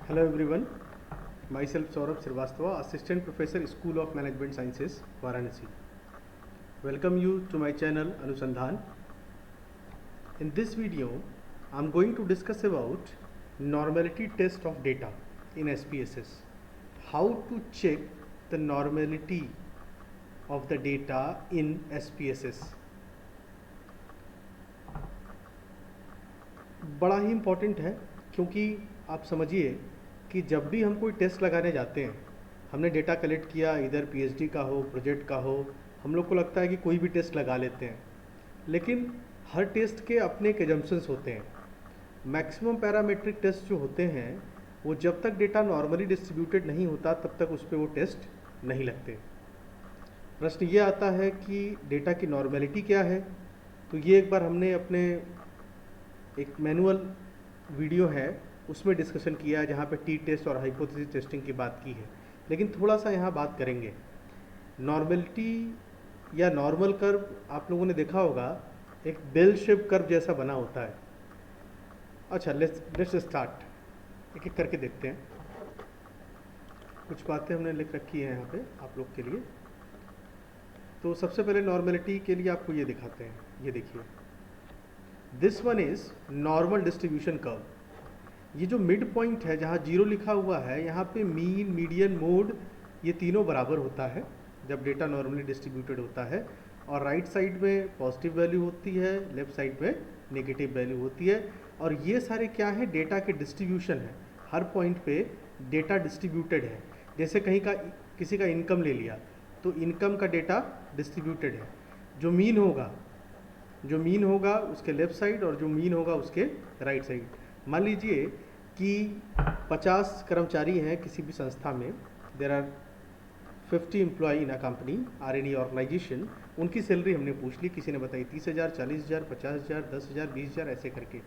Hello everyone, myself Saurabh Srivastava, Assistant Professor, School of Management Sciences, Varanasi. Welcome you to my channel Anusandhan. In this video, I am going to discuss about normality test of data in SPSS. How to check the normality of the data in SPSS. बड़ा ही important है क्योंकि आप समझिए कि जब भी हम कोई टेस्ट लगाने जाते हैं, हमने डेटा कलेक्ट किया, इधर पीएचडी का हो, प्रोजेक्ट का हो, हम लोग को लगता है कि कोई भी टेस्ट लगा लेते हैं, लेकिन हर टेस्ट के अपने एक एजम्पशंस होते हैं। मैक्सिमम पैरामेट्रिक टेस्ट जो होते हैं वो जब तक डेटा नॉर्मली डिस्ट्रीब्यूटेड नहीं होता तब तक उस पर वो टेस्ट नहीं लगते। प्रश्न ये आता है कि डेटा की नॉर्मेलिटी क्या है। तो ये एक बार हमने अपने एक मैनुअल वीडियो है उसमें डिस्कशन किया है जहाँ पे टी टेस्ट और हाइपोथेसिस टेस्टिंग की बात की है, लेकिन थोड़ा सा यहाँ बात करेंगे। नॉर्मेलिटी या नॉर्मल कर्व आप लोगों ने देखा होगा, एक बेल शेप कर्व जैसा बना होता है। अच्छा, लेट्स स्टार्ट, एक एक करके देखते हैं। कुछ बातें हमने लिख रखी है यहाँ पे आप लोग के लिए। तो सबसे पहले नॉर्मेलिटी के लिए आपको ये दिखाते हैं, ये देखिए, this one is normal distribution curve. ये जो मिड पॉइंट है जहाँ 0 लिखा हुआ है, यहाँ पे मीन, मीडियन, मोड ये तीनों बराबर होता है जब डेटा नॉर्मली डिस्ट्रीब्यूटेड होता है। और राइट साइड में पॉजिटिव वैल्यू होती है, लेफ्ट साइड में नेगेटिव वैल्यू होती है। और ये सारे क्या है, डेटा के डिस्ट्रीब्यूशन है। हर पॉइंट पे डेटा डिस्ट्रीब्यूटेड है। जैसे कहीं का किसी का इनकम ले लिया तो इनकम का डेटा डिस्ट्रीब्यूटेड है। जो मीन होगा उसके लेफ्ट साइड और जो मीन होगा उसके राइट साइड। मान लीजिए कि 50 कर्मचारी हैं किसी भी संस्था में, there are 50 employee in a company or any organisation. उनकी सैलरी हमने पूछ ली, किसी ने बताई 30,000, 40,000, 50,000, 10,000, 20,000 ऐसे करके।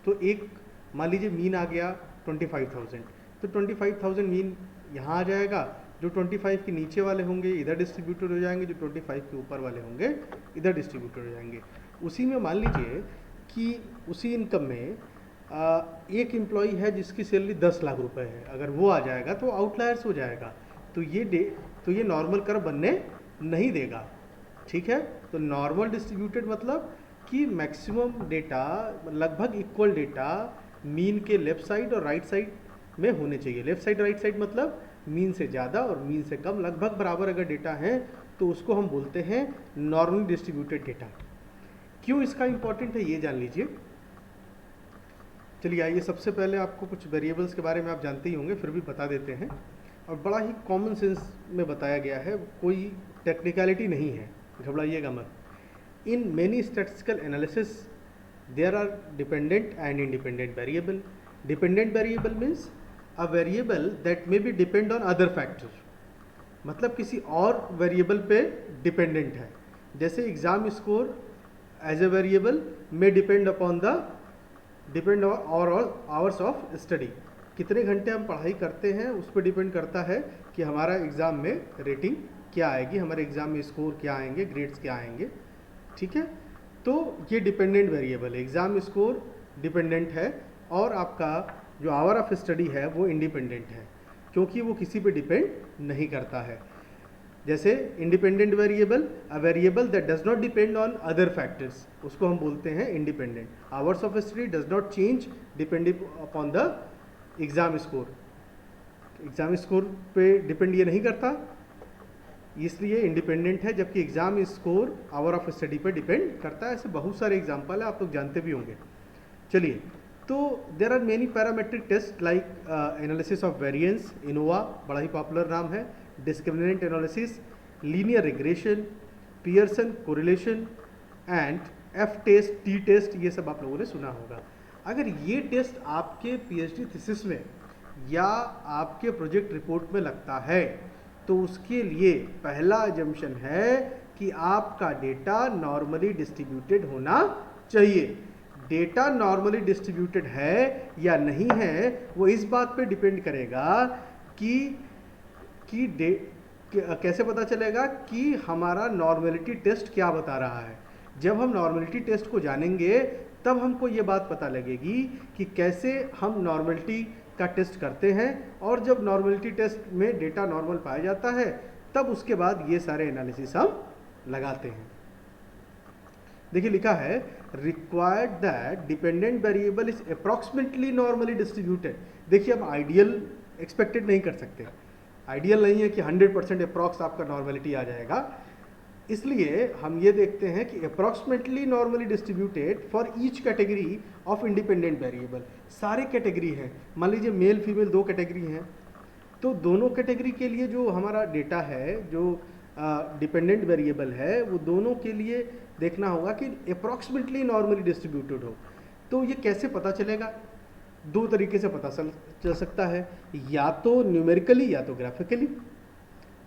तो एक मान लीजिए मीन आ गया 25,000, तो 25,000 मीन यहाँ आ जाएगा। जो 25 के नीचे वाले होंगे इधर डिस्ट्रीब्यूटेड हो जाएंगे, जो 25 के ऊपर वाले होंगे इधर डिस्ट्रीब्यूटेड हो जाएंगे। उसी में मान लीजिए कि उसी इनकम में एक एम्प्लॉई है जिसकी सैलरी 10 लाख रुपए है, अगर वो आ जाएगा तो आउटलायर्स हो जाएगा। तो ये नॉर्मल कर्व बनने नहीं देगा। ठीक है, तो नॉर्मल डिस्ट्रीब्यूटेड मतलब कि मैक्सिमम डेटा, लगभग इक्वल डेटा मीन के लेफ्ट साइड और राइट साइड में होने चाहिए। लेफ्ट साइड राइट साइड मतलब मीन से ज़्यादा और मीन से कम, लगभग बराबर अगर डेटा है तो उसको हम बोलते हैं नॉर्मली डिस्ट्रीब्यूटेड डेटा। क्यों इसका इंपॉर्टेंट है ये जान लीजिए। चलिए आइए, सबसे पहले आपको कुछ वेरिएबल्स के बारे में आप जानते ही होंगे, फिर भी बता देते हैं। और बड़ा ही कॉमन सेंस में बताया गया है, कोई टेक्निकलिटी नहीं है, घबराइएगा मत। In many statistical analysis there are dependent and independent variable. Dependent variable means a variable that may be depend on other factor, मतलब किसी और वेरिएबल पे डिपेंडेंट है। जैसे exam score as a variable may depend upon और hours of study. कितने घंटे हम पढ़ाई करते हैं उस पर डिपेंड करता है कि हमारा एग्ज़ाम में रेटिंग क्या आएगी, हमारे एग्ज़ाम में स्कोर क्या आएंगे, ग्रेड्स क्या आएंगे। ठीक है, तो ये डिपेंडेंट वेरिएबल है। एग्ज़ाम स्कोर डिपेंडेंट है और आपका जो आवर ऑफ स्टडी है वो इंडिपेंडेंट है, क्योंकि वो किसी पे डिपेंड नहीं करता है। जैसे independent variable, a variable that does not depend on other factors, उसको हम बोलते हैं independent. Hours of study does not change depending upon the exam score. Exam score पे डिपेंड ये नहीं करता, इसलिए इंडिपेंडेंट है। जबकि exam score hour of study पे डिपेंड करता है। ऐसे बहुत सारे एग्जाम्पल है, आप लोग जानते भी होंगे। चलिए, तो there are many parametric test like analysis of variance, ANOVA बड़ा ही पॉपुलर नाम है, discriminant analysis, linear regression, Pearson correlation and F test, T test, ये सब आप लोगों ने सुना होगा। अगर ये टेस्ट आपके पीएचडी थीसिस में या आपके प्रोजेक्ट रिपोर्ट में लगता है तो उसके लिए पहला अजम्पशन है कि आपका डेटा नॉर्मली डिस्ट्रीब्यूटेड होना चाहिए। डेटा नॉर्मली डिस्ट्रीब्यूटेड है या नहीं है वो इस बात पे डिपेंड करेगा कि कैसे पता चलेगा कि हमारा नॉर्मेलिटी टेस्ट क्या बता रहा है। जब हम नॉर्मेलिटी टेस्ट को जानेंगे तब हमको ये बात पता लगेगी कि कैसे हम नॉर्मेलिटी का टेस्ट करते हैं, और जब नॉर्मलिटी टेस्ट में डेटा नॉर्मल पाया जाता है तब उसके बाद ये सारे एनालिसिस हम लगाते हैं। देखिए लिखा है required that dependent variable is approximately normally distributed. देखिए अब आइडियल एक्सपेक्टेड नहीं कर सकते, आइडियल नहीं है कि 100% अप्रॉक्स आपका नॉर्मलिटी आ जाएगा, इसलिए हम ये देखते हैं कि approximately normally distributed for each category of independent variable. सारे कैटेगरी हैं, मान लीजिए मेल फीमेल 2 कैटेगरी हैं, तो दोनों कैटेगरी के लिए जो हमारा डेटा है, जो डिपेंडेंट वेरिएबल है, वो दोनों के लिए देखना होगा कि अप्रॉक्सीमेटली नॉर्मली डिस्ट्रीब्यूटेड हो। तो ये कैसे पता चलेगा? 2 तरीके से पता चल सकता है, या तो न्यूमेरिकली या तो ग्राफिकली।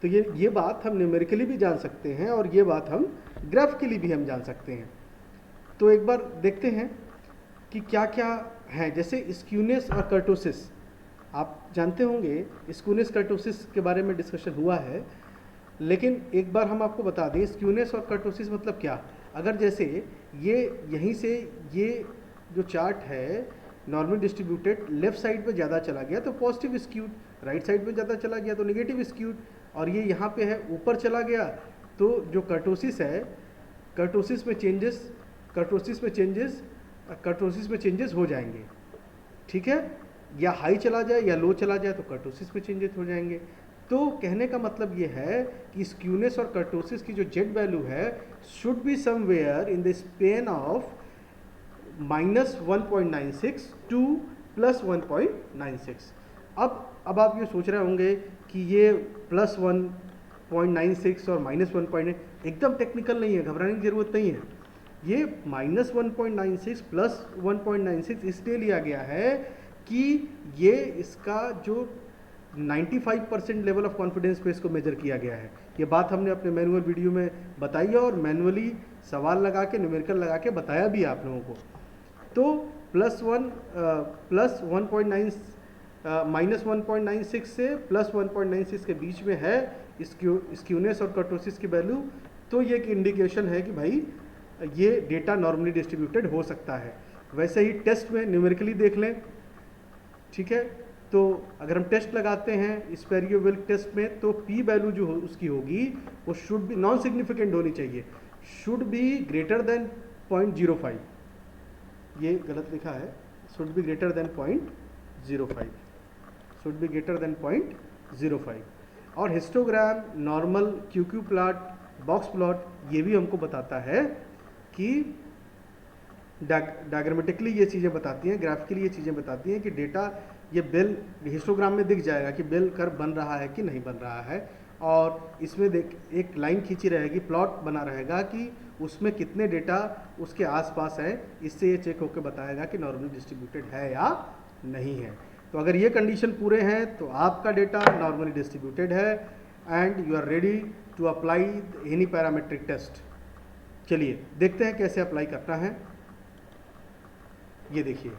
तो ये बात हम न्यूमेरिकली भी जान सकते हैं और ये बात हम ग्राफिकली भी हम जान सकते हैं। तो एक बार देखते हैं कि क्या क्या है। जैसे स्क्यूनेस और कर्टोसिस, आप जानते होंगे स्क्यूनेस कर्टोसिस के बारे में डिस्कशन हुआ है, लेकिन एक बार हम आपको बता दें स्क्यूनेस और कर्टोसिस मतलब क्या। अगर जैसे ये यहीं से ये जो चार्ट है नॉर्मल डिस्ट्रीब्यूटेड लेफ्ट साइड पे ज़्यादा चला गया तो पॉजिटिव स्क्यूड, राइट साइड पे ज़्यादा चला गया तो नेगेटिव स्क्यूड, और ये यहाँ पे है ऊपर चला गया तो जो कर्टोसिस है, कर्टोसिस में चेंजेस हो जाएंगे, ठीक है। या हाई चला जाए या लो चला जाए तो कर्टोसिस में चेंजेस हो जाएंगे। तो कहने का मतलब ये है कि स्क्यूनेस और कर्टोसिस की जो जेड वैल्यू है should be somewhere in the span of -1.96 to +1.96। अब आप ये सोच रहे होंगे कि ये +1.96 और -1.9 एकदम टेक्निकल नहीं है, घबराने की ज़रूरत नहीं है। ये -1.96 +1.96 इसलिए लिया गया है कि ये इसका जो 95% लेवल ऑफ कॉन्फिडेंस पे इसको मेजर किया गया है। ये बात हमने अपने मैनुअल वीडियो में बताई है और मैनुअली सवाल लगा के न्यूमेरिकल लगा के बताया भी आप लोगों को। तो -1.96 से +1.96 के बीच में है स्क्यूनेस और कर्टोसिस की वैल्यू, तो ये एक इंडिकेशन है कि भाई ये डेटा नॉर्मली डिस्ट्रीब्यूटेड हो सकता है। वैसे ही टेस्ट में न्यूमेरिकली देख लें, ठीक है। तो अगर हम टेस्ट लगाते हैं स्पेरियोवेल टेस्ट में तो पी वैल्यू जो उसकी होगी वो शुड बी नॉन सिग्निफिकेंट होनी चाहिए, शुड बी ग्रेटर देन 0.05। ये गलत लिखा है, should be greater than 0.05, should be greater than 0.05। और histogram, normal, Q Q plot, box plot ये भी हमको बताता है कि डायग्रामेटिकली ये चीज़ें बताती हैं, ग्राफिकली ये चीज़ें बताती हैं कि डेटा ये बेल हिस्टोग्राम में दिख जाएगा कि बेल कर्व बन रहा है कि नहीं बन रहा है। और इसमें देख एक लाइन खींची रहेगी, प्लॉट बना रहेगा कि उसमें कितने डेटा उसके आसपास है, इससे ये चेक होकर बताएगा कि नॉर्मली डिस्ट्रीब्यूटेड है या नहीं है। तो अगर ये कंडीशन पूरे हैं तो आपका डेटा नॉर्मली डिस्ट्रीब्यूटेड है and you are ready to apply any parametric test. चलिए देखते हैं कैसे अप्लाई करना है। ये देखिए,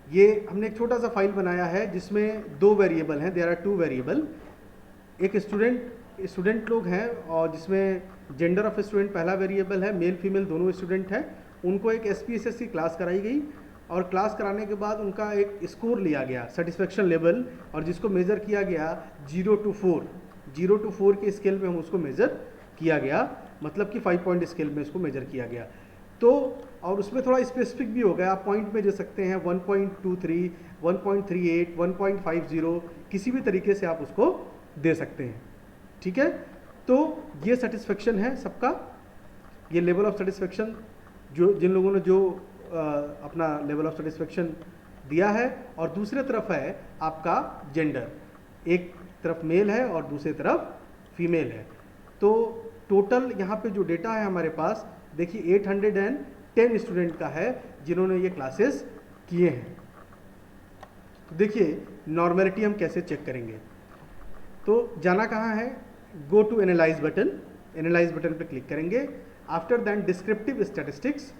ये हमने एक छोटा सा फाइल बनाया है जिसमें 2 वेरिएबल हैं, देयर आर 2 वेरिएबल। एक स्टूडेंट लोग हैं और जिसमें जेंडर ऑफ स्टूडेंट पहला वेरिएबल है, मेल फीमेल दोनों स्टूडेंट हैं। उनको एक SPSS की क्लास कराई गई और क्लास कराने के बाद उनका एक स्कोर लिया गया, सेटिस्फेक्शन लेवल, और जिसको मेज़र किया गया 0 to 4 के स्केल में हम उसको मेज़र किया गया, मतलब कि 5 पॉइंट स्केल में उसको मेज़र किया गया। तो और उसमें थोड़ा स्पेसिफिक भी हो गया, आप पॉइंट में दे सकते हैं 1.23, 1.38, 1.50, किसी भी तरीके से आप उसको दे सकते हैं, ठीक है। तो ये सेटिस्फेक्शन है सबका, ये लेवल ऑफ सेटिस्फेक्शन जो जिन लोगों ने जो अपना लेवल ऑफ सेटिस्फेक्शन दिया है। और दूसरे तरफ है आपका जेंडर, एक तरफ मेल है और दूसरी तरफ फीमेल है। तो टोटल यहाँ पे जो डेटा है हमारे पास, देखिए 810 स्टूडेंट का है जिन्होंने ये क्लासेस किए हैं। तो देखिए नॉर्मेलिटी हम कैसे चेक करेंगे। तो जाना कहाँ है, गो टू एनालाइज बटन पे क्लिक करेंगे। आफ्टर दैट डिस्क्रिप्टिव स्टैटिस्टिक्स,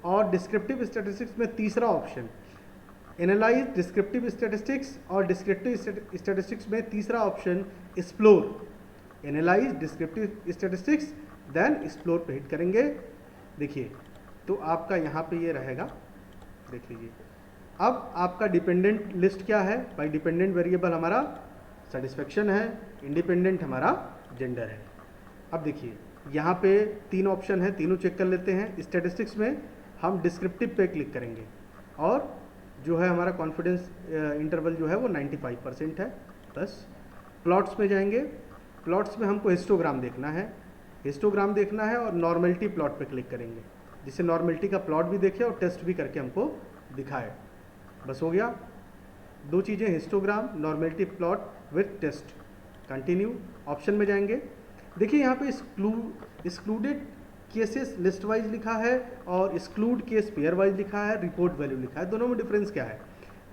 और डिस्क्रिप्टिव स्टैटिस्टिक्स में तीसरा ऑप्शन एनालाइज डिस्क्रिप्टिव स्टैटिस्टिक्स, और डिस्क्रिप्टिव स्टैटिस्टिक्स में तीसरा option explore. Analyse descriptive statistics then explore पे हिट करेंगे। देखिए तो आपका यहाँ पे ये रहेगा, देख लीजिए अब आपका डिपेंडेंट लिस्ट क्या है भाई? डिपेंडेंट वेरिएबल हमारा सेटिस्फेक्शन है, इंडिपेंडेंट हमारा जेंडर है। अब देखिए यहाँ पे 3 ऑप्शन है, तीनों चेक कर लेते हैं। स्टैटिस्टिक्स में हम डिस्क्रिप्टिव पे क्लिक करेंगे और जो है हमारा कॉन्फिडेंस इंटरवल जो है वो 95% है। बस प्लॉट्स में जाएंगे, प्लॉट्स में हमको हिस्टोग्राम देखना है, हिस्टोग्राम देखना है और नॉर्मेलिटी प्लॉट पे क्लिक करेंगे, जिससे नॉर्मेलिटी का प्लॉट भी देखे और टेस्ट भी करके हमको दिखाए। बस हो गया, 2 चीज़ें, histogram, normality plot with test. Continue option में जाएंगे। देखिए यहाँ पे एक्सक्लूडेड केसेस लिस्ट वाइज लिखा है और एक्सक्लूड केस पेयर वाइज लिखा है, रिपोर्ट वैल्यू लिखा है। दोनों में डिफरेंस क्या है?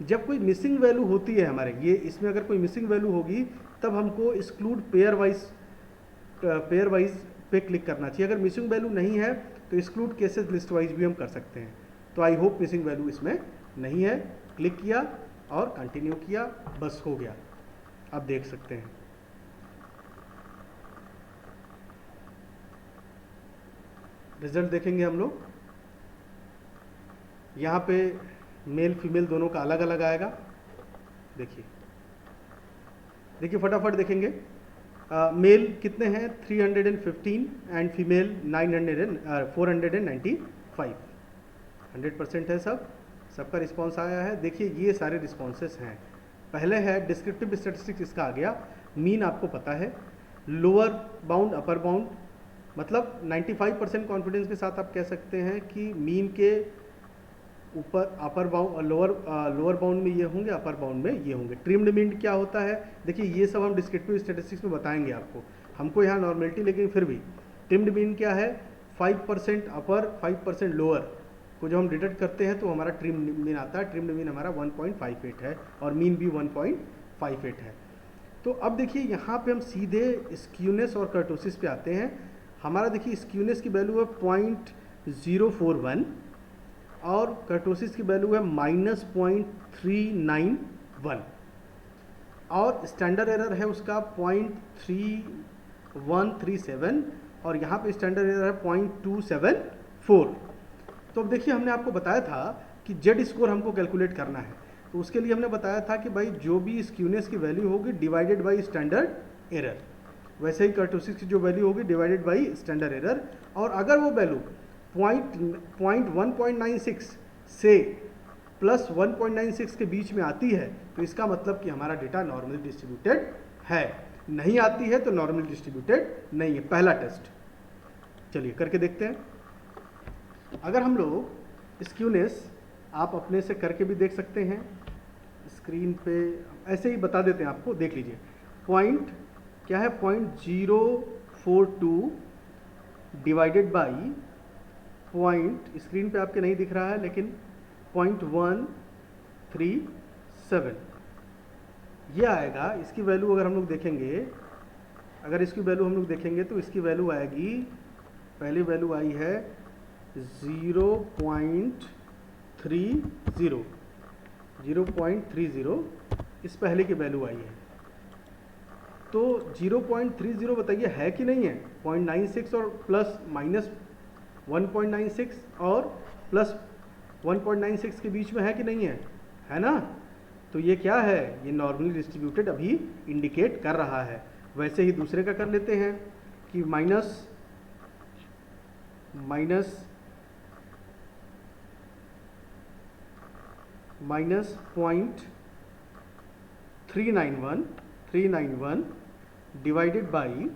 जब कोई मिसिंग वैल्यू होती है हमारे ये इसमें, अगर कोई मिसिंग वैल्यू होगी तब हमको एक्सक्लूड पेयर वाइज पे क्लिक करना चाहिए। अगर मिसिंग वैल्यू नहीं है तो एक्सक्लूड केसेस लिस्ट वाइज भी हम कर सकते हैं। तो आई होप मिसिंग वैल्यू इसमें नहीं है। क्लिक किया और कंटिन्यू किया, बस हो गया। आप देख सकते हैं रिजल्ट देखेंगे हम लोग। यहाँ पे मेल फीमेल दोनों का अलग अलग आएगा। देखिए फटाफट देखेंगे। मेल कितने हैं? 315 एंड फीमेल 495। 100% है, सबका रिस्पॉन्स आया है। देखिए ये सारे रिस्पॉन्सेस हैं। पहले है डिस्क्रिप्टिव स्टैटिस्टिक्स, इसका आ गया। मीन आपको पता है, लोअर बाउंड अपर बाउंड, मतलब 95% कॉन्फिडेंस के साथ आप कह सकते हैं कि मीन के ऊपर अपर बाउंड, लोअर बाउंड में ये होंगे, अपर बाउंड में ये होंगे। ट्रिम्ड मीन क्या होता है? देखिए ये सब हम डिस्क्रिप्टिव स्टैटिस्टिक्स में बताएंगे आपको। हमको यहाँ नॉर्मेलिटी, लेकिन फिर भी ट्रिम्ड मीन क्या है? 5% अपर 5% लोअर को जब हम डिडक्ट करते हैं तो हमारा ट्रिम्ड मीन आता है। ट्रिम्ड मीन हमारा 1.58 है और मीन भी 1.58 है। तो अब देखिए यहाँ पे हम सीधे स्क्यूनेस और कर्टोसिस पे आते हैं। हमारा देखिए स्क्यूनेस की वैल्यू है 0.041 और कर्टोसिस की वैल्यू है -0.391 और स्टैंडर्ड एरर है उसका 0.3137 और यहाँ पे स्टैंडर्ड एरर है 0.274। तो अब देखिए हमने आपको बताया था कि जेड स्कोर हमको कैलकुलेट करना है, तो उसके लिए हमने बताया था कि भाई जो भी स्क्यूनेस की वैल्यू होगी डिवाइडेड बाई स्टैंडर्ड एरर, वैसे ही कर्टोसिस की जो वैल्यू होगी डिवाइडेड बाई स्टैंडर्ड एरर। और अगर वो वैल्यू 1.96 से +1.96 के बीच में आती है तो इसका मतलब कि हमारा डेटा नॉर्मली डिस्ट्रीब्यूटेड है। नहीं आती है तो नॉर्मली डिस्ट्रीब्यूटेड नहीं है। पहला टेस्ट चलिए करके देखते हैं। अगर हम लोग स्क्यूनेस, आप अपने से करके भी देख सकते हैं, स्क्रीन पे ऐसे ही बता देते हैं आपको, देख लीजिए। पॉइंट क्या है? 0.042 डिवाइडेड बाई पॉइंट, स्क्रीन पे आपके नहीं दिख रहा है लेकिन 0.137 ये आएगा। इसकी वैल्यू अगर हम लोग देखेंगे, अगर इसकी वैल्यू हम लोग देखेंगे तो इसकी वैल्यू आएगी, पहली वैल्यू आई है 0.30 इस पहले की वैल्यू आई है। तो 0.30 बताइए है कि नहीं है? 0.96 और प्लस माइनस 1.96 और प्लस 1.96 के बीच में है कि नहीं है? है ना? तो ये क्या है? ये नॉर्मली डिस्ट्रीब्यूटेड अभी इंडिकेट कर रहा है। वैसे ही दूसरे का कर लेते हैं कि माइनस 0.391 डिवाइडेड बाई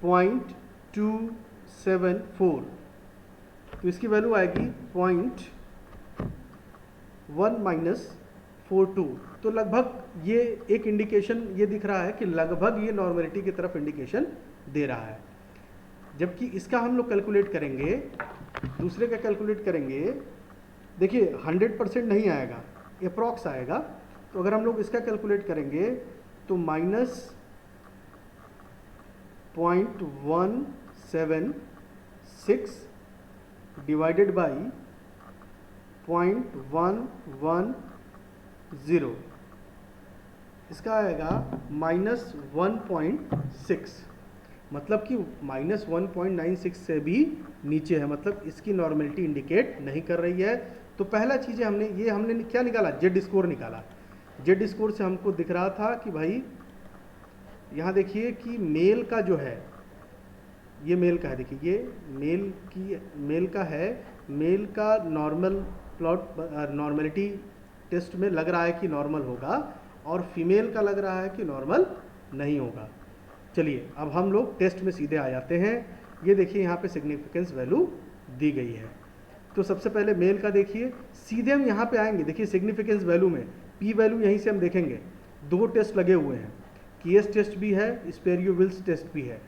0.274, तो इसकी वैल्यू आएगी 0.1-42। तो लगभग ये एक इंडिकेशन ये दिख रहा है कि लगभग ये नॉर्मलिटी की तरफ इंडिकेशन दे रहा है। जबकि इसका हम लोग कैलकुलेट करेंगे, दूसरे का कैलकुलेट करेंगे, देखिए 100% नहीं आएगा, अप्रॉक्स आएगा। तो अगर हम लोग इसका कैलकुलेट करेंगे तो -0.176 डिवाइडेड बाई 0.110, इसका आएगा -1.6, मतलब कि -1.96 से भी नीचे है, मतलब इसकी नॉर्मेलिटी इंडिकेट नहीं कर रही है। तो पहला चीज़ है हमने क्या निकाला, जेड स्कोर निकाला। जेड स्कोर से हमको दिख रहा था कि भाई यहाँ देखिए कि मेल का जो है, ये मेल का है, देखिए ये मेल का है, मेल का नॉर्मल प्लॉट नॉर्मलिटी टेस्ट में लग रहा है कि नॉर्मल होगा, और फीमेल का लग रहा है कि नॉर्मल नहीं होगा। चलिए अब हम लोग टेस्ट में सीधे आ जाते हैं। ये देखिए यहाँ पे सिग्निफिकेंस वैल्यू दी गई है। तो सबसे पहले मेल का देखिए, सीधे हम यहाँ पे आएंगे। देखिए सिग्निफिकेंस वैल्यू में पी वैल्यू यहीं से हम देखेंगे, दो टेस्ट लगे हुए हैं, कीएस टेस्ट भी है, स्पेरियो-विल्स टेस्ट भी है।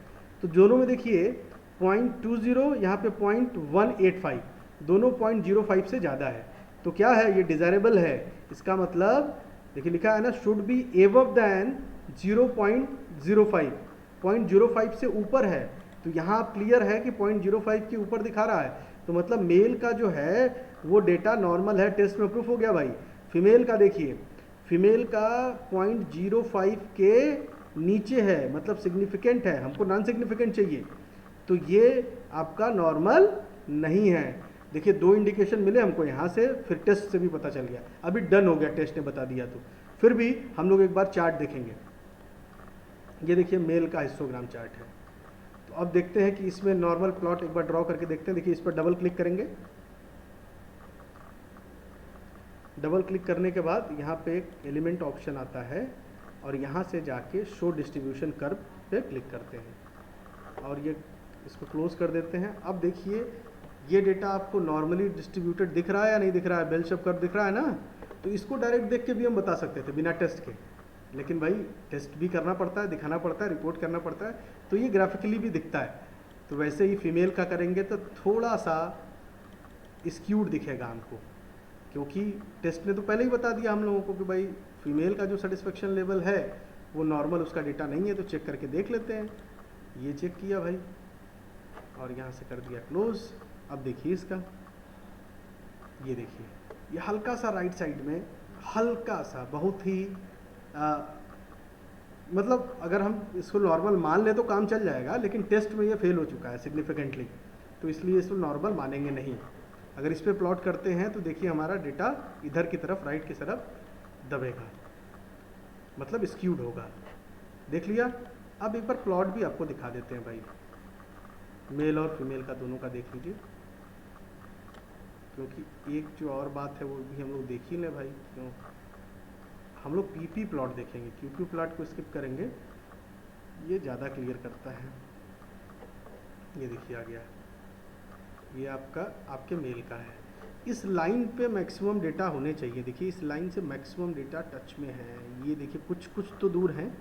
तो दोनों में देखिए 0.20 यहाँ पे 0.185, दोनों 0.05 से ज़्यादा है। तो क्या है, ये डिज़ायरेबल है। इसका मतलब देखिए लिखा है ना, शुड बी एबव दैन 0.05, 0.05 से ऊपर है। तो यहाँ क्लियर है कि 0.05 के ऊपर दिखा रहा है, तो मतलब मेल का जो है वो डेटा नॉर्मल है, टेस्ट में प्रूफ हो गया भाई। फीमेल का देखिए, फीमेल का 0.05 के नीचे है, मतलब सिग्निफिकेंट है, हमको नॉन सिग्निफिकेंट चाहिए, तो ये आपका नॉर्मल नहीं है। देखिए दो इंडिकेशन मिले हमको यहाँ से, फिर टेस्ट से भी पता चल गया। अभी डन हो गया, टेस्ट ने बता दिया। तो फिर भी हम लोग एक बार चार्ट देखेंगे। ये देखिए मेल का हिस्टोग्राम चार्ट है। तो अब देखते हैं कि इसमें नॉर्मल प्लॉट एक बार ड्रॉ करके देखते हैं। देखिए इस पर डबल क्लिक करेंगे, डबल क्लिक करने के बाद यहाँ पे एक एलिमेंट ऑप्शन आता है, और यहाँ से जाके शो डिस्ट्रीब्यूशन कर्व पे क्लिक करते हैं, और ये इसको क्लोज कर देते हैं। अब देखिए ये डेटा आपको नॉर्मली डिस्ट्रीब्यूटेड दिख रहा है या नहीं दिख रहा है, बेल शेप कर्व दिख रहा है ना। तो इसको डायरेक्ट देख के भी हम बता सकते थे बिना टेस्ट के, लेकिन भाई टेस्ट भी करना पड़ता है, दिखाना पड़ता है, रिपोर्ट करना पड़ता है, तो ये ग्राफिकली भी दिखता है। तो वैसे ही फीमेल का करेंगे तो थोड़ा सा स्क्यूड दिखेगा हमको, क्योंकि टेस्ट ने तो पहले ही बता दिया हम लोगों को कि भाई फीमेल का जो सेटिस्फेक्शन लेवल है वो नॉर्मल उसका डेटा नहीं है। तो चेक करके देख लेते हैं। ये चेक किया भाई, और यहाँ से कर दिया क्लोज। अब देखिए इसका, ये देखिए ये हल्का सा राइट साइड में, हल्का सा, बहुत ही मतलब अगर हम इसको नॉर्मल मान ले तो काम चल जाएगा, लेकिन टेस्ट में ये फेल हो चुका है सिग्निफिकेंटली, तो इसलिए इसको नॉर्मल मानेंगे नहीं। अगर इस पर प्लॉट करते हैं तो देखिए हमारा डेटा इधर की तरफ, राइट की तरफ दबेगा, मतलब स्क्यूड होगा। देख लिया। अब एक बार प्लॉट भी आपको दिखा देते हैं भाई, मेल और फीमेल का दोनों का देख लीजिए, क्योंकि एक जो और बात है वो भी हम लोग देख ही लें भाई। क्यों, हम लोग पीपी प्लॉट देखेंगे, क्यूक्यू प्लॉट को स्किप करेंगे, ये ज़्यादा क्लियर करता है। ये देखिए आ गया, ये आपके मेल का है। इस लाइन पे मैक्सिमम डेटा होने चाहिए। देखिए इस लाइन से मैक्सिमम डेटा टच में है। ये देखिए कुछ तो दूर हैं,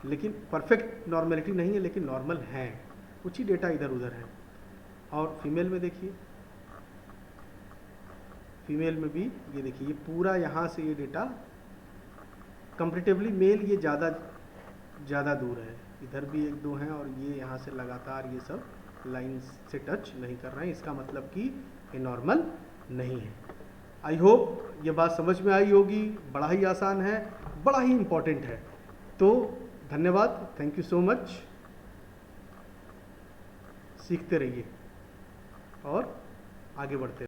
लेकिन परफेक्ट नॉर्मलिटी नहीं है, लेकिन नॉर्मल हैं, कुछ ही डेटा इधर उधर है। और फीमेल में देखिए, फीमेल में भी ये देखिए, ये पूरा यहाँ से ये डेटा कंपैरेटिवली मेल ये ज़्यादा दूर है, इधर भी एक दो हैं, और ये यहाँ से लगातार ये सब लाइन से टच नहीं कर रहे हैं। इसका मतलब कि ये नॉर्मल नहीं है। आई होप ये बात समझ में आई होगी। बड़ा ही आसान है, बड़ा ही इम्पोर्टेंट है। तो धन्यवाद, थैंक यू सो मच। सीखते रहिए और आगे बढ़ते रहिए।